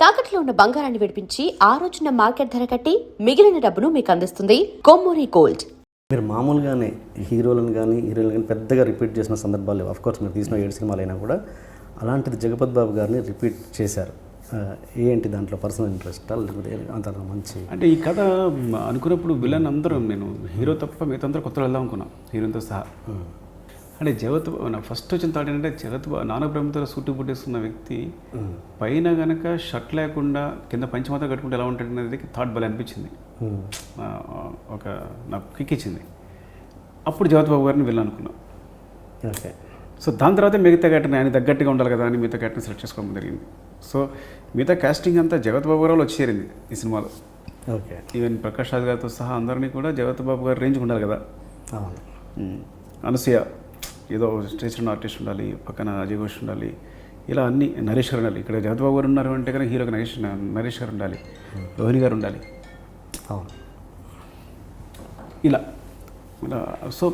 తాకట్లో ఉన్న బంగారాన్ని విడిపించి ఆ రోజున మార్కెట్ ధర కట్టి మిగిలిన డబ్బును మీకు అందిస్తుంది కొమ్మూరి గోల్డ్. మీరు మామూలుగానే హీరోలను కానీ హీరోయిన్ కానీ పెద్దగా రిపీట్ చేసిన సందర్భాలు లేవు. ఆఫ్కోర్స్ మీరు తీసిన 7 సినిమాలు అయినా కూడా అలాంటిది జగపతి బాబు గారిని రిపీట్ చేశారు. ఏంటి దాంట్లో పర్సనల్ ఇంట్రెస్ట్ లేకపోతే అంత మంచి అంటే ఈ కథ అనుకున్నప్పుడు విలన్ అందరూ నేను హీరో తప్ప మిగతా అందరూ కొత్తలో వెళ్దాం అనుకున్నాను హీరోతో సహా. అంటే జగత్ నాకు ఫస్ట్ వచ్చిన థాట్ ఏంటంటే జగత్ నానబ్రహ్మతో సూటు పుట్టేస్తున్న వ్యక్తి పైన కనుక షర్ట్ లేకుండా కింద పంచి మాత్రం కట్టుకుంటే ఎలా ఉంటుంది అనేది థాట్ భలే అనిపించింది. ఒక నాకు కిక్ ఇచ్చింది. అప్పుడు జగత్ బాబు గారిని వెళ్ళాలనుకున్నాను. ఓకే. సో దాని తర్వాత మిగతా క్యారెక్టర్ని ఆయన తగ్గట్టుగా ఉండాలి కదా అని మిగతా క్యారెక్టర్ని సెలెక్ట్ చేసుకోవడం జరిగింది. సో మిగతా కాస్టింగ్ అంతా జగత్ బాబు గారు వచ్చి చేరింది ఈ సినిమాలో. ఓకే. ఈవెన్ ప్రకాష్ రాజ్ గారితో సహా అందరినీ కూడా జగత్ బాబు గారు రేంజ్ ఉండాలి కదా. అనసూయ ఏదో స్టేషన్ ఆర్టిస్ట్ ఉండాలి, పక్కన అజయ్ ఘోష్ ఉండాలి, ఇలా అన్ని నరేష్ గారు ఉండాలి. ఇక్కడ జగత్ బాబు గారు ఉన్నారు అంటే కనుక హీరోకి నరేష్ గారు ఉండాలి, రోహిణి గారు ఉండాలి. ఇలా ఇలా సో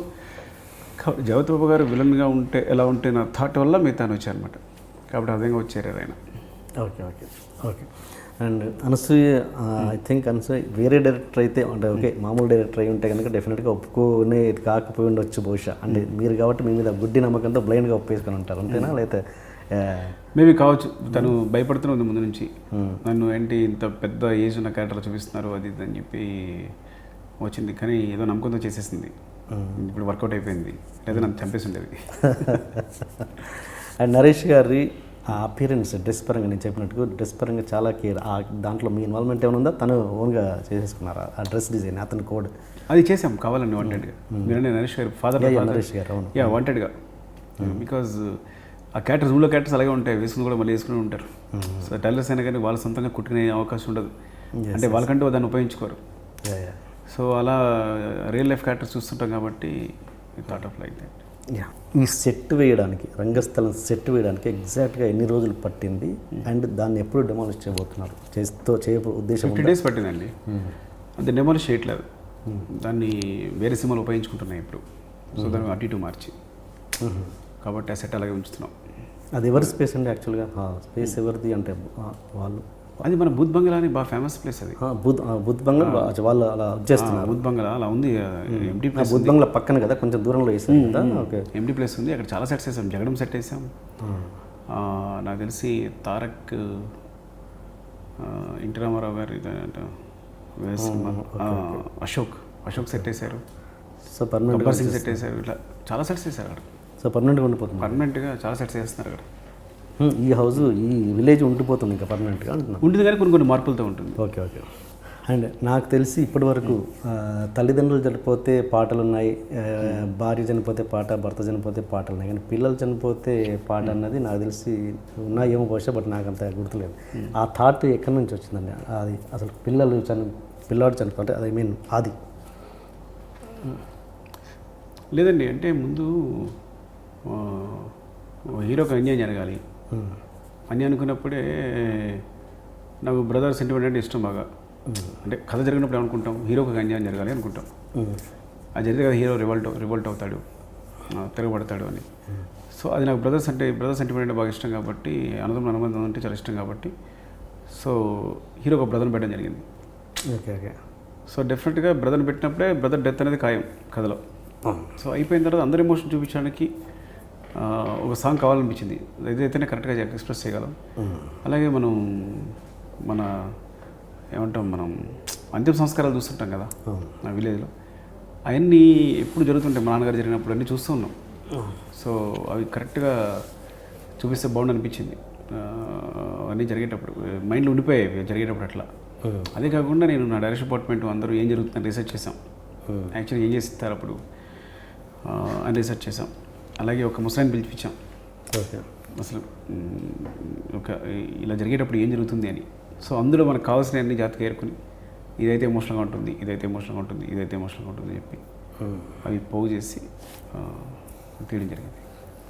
జగత్ బాబు గారు విలన్గా ఉంటే ఎలా ఉంటే నా థాట్ వల్ల మిగతాను వచ్చారనమాట. కాబట్టి అదేగా వచ్చారు ఆయన. Okay okay okay. And Anasuya I think Anasuya వేరే డైరెక్టర్ అయితే అంటే ఓకే మామూలు డైరెక్టర్ అయి ఉంటే కనుక డెఫినెట్గా ఒప్పుకునే కాకపోయి ఉండొచ్చు బహుశా. అంటే మీరు కాబట్టి మీ మీద గుడ్డి నమ్మకంతో బ్లైండ్గా ఒప్పేసుకొని ఉంటారు అంతేనా? లేకపోతే మేబీ కావచ్చు. తను భయపడుతూనే ఉంది ముందు నుంచి. నన్ను ఏంటి ఇంత పెద్ద ఏజ్ ఉన్న క్యారెక్టర్ చూపిస్తున్నారు అది ఇది అని చెప్పి వచ్చింది. కానీ ఏదో నమ్మకంతో చేసేసింది. ఇప్పుడు వర్కౌట్ అయిపోయింది. లేదా నన్ను చంపేసి ఉండేది. అండ్ నరేష్ గారి ఆ అపియరెన్స్ డ్రెస్ పరంగా నేను చెప్పినట్టు డ్రెస్ పరంగా చాలా కేర్. దాంట్లో మీ ఇన్వాల్వ్మెంట్ ఏమైనా ఉందా? తను ఓన్గా చేసేసుకున్నారా ఆ డ్రెస్ డిజైన్, అతని కోడ్? అది చేసాం కావాలండి వాంటెడ్గా. మీరంటే నరేష్ గారు ఫాదర్ నరేష్ గారు అవును వాంటెడ్గా. బికాజ్ ఆ క్యారెక్టర్స్ రూమ్లో క్యారెక్టర్స్ అలాగే ఉంటాయి, వేసుకుని కూడా మళ్ళీ వేసుకుని ఉంటారు. సో టైలర్స్ అయినా కానీ వాళ్ళ సొంతంగా కుట్టుకునే అవకాశం ఉండదు. అంటే వాళ్ళకంటూ దాన్ని ఉపయోగించుకోరు. సో అలా రియల్ లైఫ్ క్యారెక్టర్స్ చూస్తుంటాం కాబట్టి థాట్ ఆఫ్ లైక్ దట్. ఈ సెట్ వేయడానికి, రంగస్థలం సెట్ వేయడానికి ఎగ్జాక్ట్గా ఎన్ని రోజులు పట్టింది? అండ్ దాన్ని ఎప్పుడు డెమాలిష్ చేయబోతున్నారు? చేయ ఉద్దేశం 50 days పట్టిందండి. అది డెమాలిష్ చేయట్లేదు, దాన్ని వేరే సినిమాలు ఉపయోగించుకుంటున్నాయి ఇప్పుడు. సో దాన్ని అటు ఇటు మార్చి కాబట్టి ఆ సెట్ అలాగే ఉంచుతున్నాం. అది ఎవరి స్పేస్ అండి యాక్చువల్గా? స్పేస్ ఎవరిది అంటే వాళ్ళు అది మన బుద్ధ్ బంగ్లా అని బాగా ఫేమస్ ప్లేస్. అది బుద్ధ్ బంగ్లా వాళ్ళు అలా చేస్తున్నారు. బుద్ధ్ బంగ్లా అలా ఉంది. ఎంటీ ప్లేస్ బుద్ధ్ బంగ్లా పక్కన కదా, కొంచెం దూరంలో వేసాం కదా. ఓకే. ఎంటీ ప్లేస్ ఉంది, అక్కడ చాలా సెట్స్ వేసాం. జగడం సెట్ వేసాం. నాకు తెలిసి తారక్, ఎన్టీ రామారావు గారు అశోక్ సెట్ వేశారు. So permanent Gabbar Singh set వేశారు. ఇట్లా చాలా సెట్స్ వేశారు అక్కడ. సో పర్మనెంట్గా ఉండిపోతుంది. పర్మనెంట్గా చాలా సెట్స్ వేస్తున్నారు అక్కడ. ఈ హౌస్ ఈ విలేజ్ ఉండిపోతుంది ఇంకా పర్మనెంట్గా అంటున్నాను. ఉంటుంది కానీ కొన్ని మార్పులతో ఉంటుంది. Okay okay. అండ్ నాకు తెలిసి ఇప్పటి వరకు తల్లిదండ్రులు చనిపోతే పాటలు ఉన్నాయి, భార్య చనిపోతే పాట, భర్త చనిపోతే పాటలు ఉన్నాయి, కానీ పిల్లలు చనిపోతే పాట అన్నది నాకు తెలిసి ఉన్నాయేమో బహుశా, బట్ నాకు అంత గుర్తులేదు. ఆ థాట్ ఎక్కడి నుంచి వచ్చిందండి? అది అసలు పిల్లాడు చనిపోతే అది మీన్ అది లేదండి. అంటే ముందు హీరోకి అన్యాయం జరగాలి అని అనుకున్నప్పుడే నాకు బ్రదర్ సెంటిమెంట్ అంటే ఇష్టం బాగా. అంటే కథ జరిగినప్పుడు ఏమనుకుంటాం, హీరోకి అన్యాయం జరగాలి అనుకుంటాం. అది జరిగితే కదా హీరో రివోల్ట్ అవుతాడు, తిరగబడతాడు అని. సో అది నాకు బ్రదర్ సెంటిమెంట్ అంటే బాగా ఇష్టం కాబట్టి, అనుబంధం అంటే చాలా ఇష్టం కాబట్టి సో హీరోకి బ్రదర్ని పెట్టడం జరిగింది. Okay okay. సో డెఫినెట్గా బ్రదర్ని పెట్టినప్పుడే బ్రదర్ డెత్ అనేది ఖాయం కథలో. సో అయిపోయిన తర్వాత అందరి ఎమోషన్ చూపించడానికి ఒక సాంగ్ కావాలనిపించింది. ఏదైతేనే కరెక్ట్గా ఎక్స్ప్రెస్ చేయగలం. అలాగే మన ఏమంటాం, మనం అంతిమ సంస్కారాలు చూస్తుంటాం కదా నా విలేజ్లో, అవన్నీ ఎప్పుడు జరుగుతుంటాయి. మా నాన్నగారు జరిగినప్పుడు అన్నీ చూస్తూ ఉన్నాం. సో అవి కరెక్ట్గా చూపిస్తే బాగుండు అనిపించింది. అన్నీ జరిగేటప్పుడు మైండ్లో ఉండిపోయాయి జరిగేటప్పుడు అట్లా. అదే కాకుండా నేను నా డైరెక్షన్ డిపార్ట్మెంట్ అందరూ ఏం జరుగుతుందని రీసెర్చ్ చేసాం. యాక్చువల్గా ఏం చేస్తారు అప్పుడు అని రీసెర్చ్ చేసాం. అలాగే ఒక ముసలాయిని పిలిపించాం. ఓకే. అసలు ఇలా జరిగేటప్పుడు ఏం జరుగుతుంది అని. సో అందులో మనకు కావాల్సిన అన్ని జాగ్రత్తగా ఏరుకుని ఇదైతే ఎమోషనల్గా ఉంటుంది, ఇదైతే ఎమోషనల్గా ఉంటుంది, ఇదైతే ఎమోషనల్గా ఉంటుంది అని చెప్పి అవి పోగు చేసి తీయడం జరిగింది.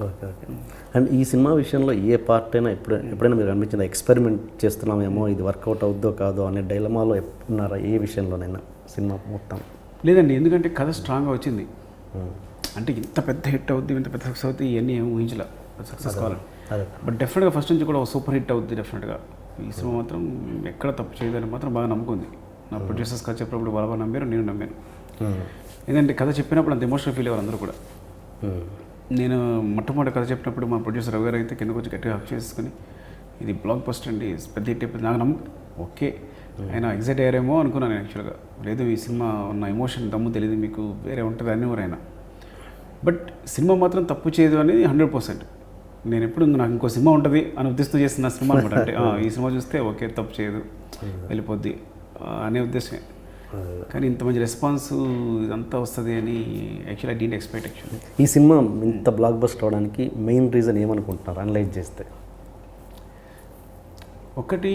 Okay okay. అండ్ ఈ సినిమా విషయంలో ఏ పార్ట్ అయినా ఎప్పుడైనా మీరు అనిపించిందా ఎక్స్పెరిమెంట్ చేస్తున్నామేమో, ఇది వర్కౌట్ అవుద్దో కాదో అనే డైలమాలో ఉన్నారా ఏ విషయంలోనైనా సినిమా మొత్తం? లేదండి, ఎందుకంటే కథ స్ట్రాంగ్గా వచ్చింది. అంటే ఇంత పెద్ద హిట్ అవుద్ది, ఇంత పెద్ద సక్సెస్ అవుతుంది, ఇవన్నీ ఏమి ఊహించలే సక్సెస్ కావాలి. బట్ డెఫినెట్గా ఫస్ట్ నుంచి కూడా సూపర్ హిట్ అవుద్ది డెఫినెట్గా. ఈ సినిమా మాత్రం ఎక్కడ తప్పు చేయదని మాత్రం బాగా నమ్ముకుంది. నా ప్రొడ్యూసర్స్ కథ చెప్పినప్పుడు బాగా నమ్మారు, నేను నమ్మాను. ఎందుకంటే కథ చెప్పినప్పుడు అంత ఎమోషనల్ ఫీల్ అయ్యారు అందరూ కూడా. నేను మొట్టమొదటి కథ చెప్పినప్పుడు మా ప్రొడ్యూసర్ రవి గారు అయితే కింద కొంచెం గట్టిగా హక్ చేసుకుని ఇది బ్లాక్ బస్టర్ అండి, పెద్ద హిట్ అయిపోయింది నాకు ఓకే ఆయన ఎగ్జైట్ అయ్యారేమో అనుకున్నాను యాక్చువల్గా. లేదు ఈ సినిమా ఉన్న ఎమోషన్ దమ్ము తెలియదు మీకు, వేరే ఉంటుంది అనేవారు ఆయన. బట్ సినిమా మాత్రం తప్పు చేయదు అనేది 100%. నేను ఎప్పుడు నాకు ఇంకో సినిమా ఉంటుంది అని ఉద్దేశంతో చేస్తున్న సినిమా అనమాట. అంటే ఈ సినిమా చూస్తే ఓకే తప్పు చేయదు వెళ్ళిపోద్ది అనే ఉద్దేశమే. కానీ ఇంత మంచి రెస్పాన్స్ ఇదంతా వస్తుంది అని actually I didn't expect. Actually ఈ సినిమా ఇంత బ్లాక్ బస్టర్ అవడానికి మెయిన్ రీజన్ ఏమనుకుంటున్నారు అనలైజ్ చేస్తే? ఒకటి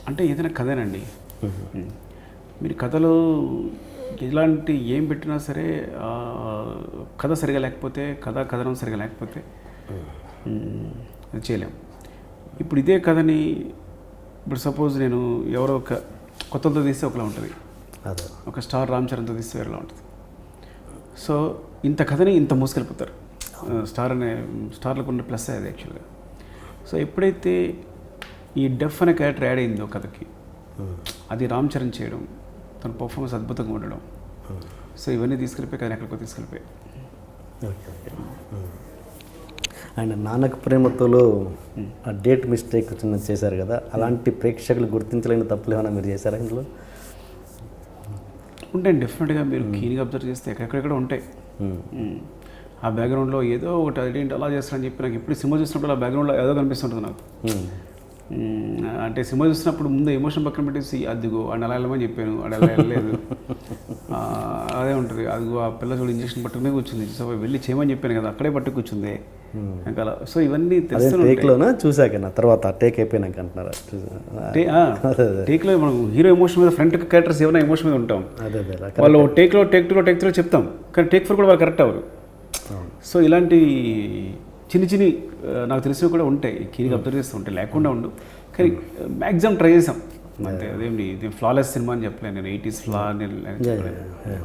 అంటే ఏదైనా కథేనండి. మీరు కథలో ఎలాంటి ఏం పెట్టినా సరే కథ సరిగా లేకపోతే, కథనం సరిగా లేకపోతే అది చేయలేం. ఇప్పుడు ఇదే కథని ఇప్పుడు సపోజ్ నేను ఎవరో ఒక కొత్తతో తీస్తే ఒకలా ఉంటుంది, ఒక స్టార్ రామ్ చరణ్తో తీస్తే వేరేలా ఉంటుంది. సో ఇంత కథని ఇంత మోసుకెళ్ళిపోతారు. స్టార్లకు ఉన్న ప్లస్ అది యాక్చువల్గా. సో ఎప్పుడైతే ఈ డెఫ్ అనే క్యారెక్టర్ యాడ్ అయిందో కథకి, అది రామ్ చరణ్ చేయడం, తన పర్ఫార్మెన్స్ అద్భుతంగా ఉండడం, సో ఇవన్నీ తీసుకెళ్ళిపోయి కథని ఎక్కడికో తీసుకెళ్ళిపోయి. అండ్ నాన్నకు ప్రేమతోలో ఆ డేట్ మిస్టేక్ చిన్న చేశారు కదా, అలాంటి ప్రేక్షకులు గుర్తించలేని తప్పులు ఏమైనా మీరు చేశారా ఇందులో? ఉంటాయి డెఫినెట్గా. మీరు కీన్గా అబ్జర్వ్ చేస్తే ఎక్కడెక్కడ ఉంటాయి. ఆ బ్యాక్గ్రౌండ్లో ఏదో ఒకటి అదేంటి అలా చేస్తారని చెప్పి నాకు ఎప్పుడు సినిమా చూసినప్పుడు ఆ బ్యాక్గ్రౌండ్లో ఏదో కనిపిస్తుంటుంది నాకు. అంటే సినిమా చూసినప్పుడు ముందు ఎమోషన్ పక్కన పెట్టేసి అదిగో అని అలా వెళ్ళమని చెప్పాను, అది అలా వెళ్ళలేదు, అదే ఉంటుంది. అదిగో ఆ పిల్ల చూడు ఇంజక్షన్ పట్టుకునే కూర్చుంది, సో వెళ్ళి చేయమని చెప్పాను కదా అక్కడే పట్టు కూర్చుంది అలా. సో ఇవన్నీ టేక్లోనా చూసాక తర్వాత టేక్ అయిపోయినాక అంటున్నారా? టేక్లో మనం హీరో ఎమోషన్ మీద ఫ్రంట్ క్యారెక్టర్స్ ఏమైనా ఎమోషన్ మీద ఉంటాం, వాళ్ళు టేక్లో టేక్ 2 టేక్ 3 చెప్తాం, కానీ టేక్ 4 కూడా వాళ్ళు కరెక్ట్ అవ్వరు. సో ఇలాంటి చిన్ని నాకు తెలిసినవి కూడా ఉంటాయి, కీగా అబ్జర్వ్ చేస్తూ ఉంటాయి, లేకుండా ఉండు. కానీ మ్యాక్సిమం ట్రై చేసాం అంతే. అదేమి ఇది ఫ్లాలెస్ సినిమా అని చెప్పలేను నేను, 80s ఫ్లా అని చెప్పలేను.